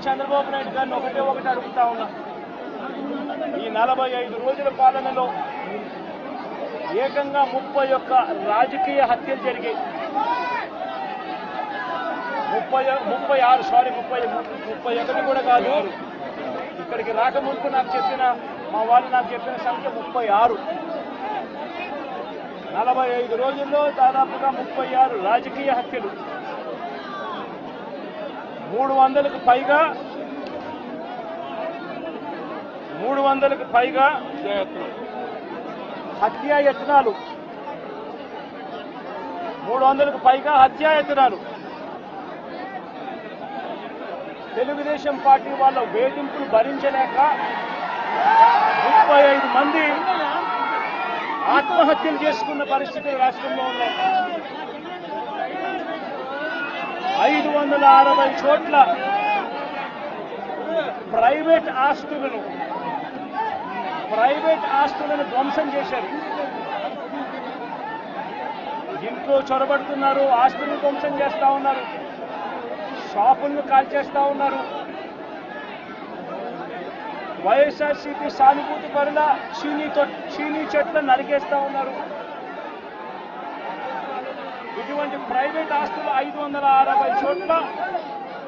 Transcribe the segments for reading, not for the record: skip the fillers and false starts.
నేను చంద్రబాబు నాయుడు గారిని ఒకటి అడుగుతా ఉన్నా. ఈ 45 రోజుల పాలనలో ఏకంగా 31 రాజకీయ హత్యలు జరిగాయి. 31 కూడా కాదు. ఇక్కడికి రాకముందు మా వాళ్ళు నాకు చెప్పిన సంఖ్య 36. 45 రోజుల్లో దాదాపుగా 36 రాజకీయ హత్యలు, 300కు పైగా హత్యాయత్నాలు, 300కు పైగా హత్యాయత్నాలు. తెలుగుదేశం పార్టీ వాళ్ళ వేధింపులు భరించలేక 35 మంది ఆత్మహత్యలు చేసుకున్న పరిస్థితులు రాష్ట్రంలో ఉన్నాయి. 560 చోట్ల ప్రైవేట్ ఆస్తులను ధ్వంసం చేశారు. ఇంట్లో చొరబడుతున్నారు, ఆస్తులను ధ్వంసం చేస్తా ఉన్నారు, షాపులను కాల్చేస్తా ఉన్నారు. వైఎస్ఆర్సీపీ సానుభూతి పరుల చీనీ చెట్లను నరికేస్తా ఉన్నారు. ఇటువంటి ప్రైవేట్ ఆస్తులు 560 చోట్ల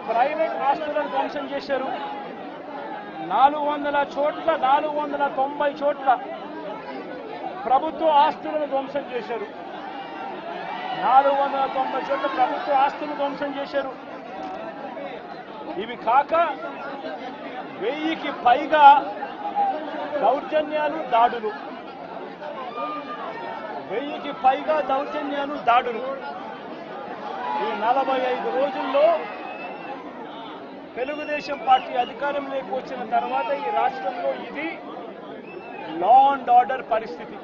ప్రైవేట్ ఆస్తులను ధ్వంసం చేశారు. 490 చోట్ల ప్రభుత్వ ఆస్తులను ధ్వంసం చేశారు. 490 చోట్ల ప్రభుత్వ ఆస్తులను ధ్వంసం చేశారు. ఇవి కాక 1000కి పైగా దౌర్జన్యాలు, దాడులు. 1000కి పైగా దౌర్జన్యాలు, దాడులు. ఈ 45 రోజుల్లో తెలుగుదేశం పార్టీ అధికారంలోకి వచ్చిన తర్వాత ఈ రాష్ట్రంలో ఇది లా అండ్ ఆర్డర్ పరిస్థితి.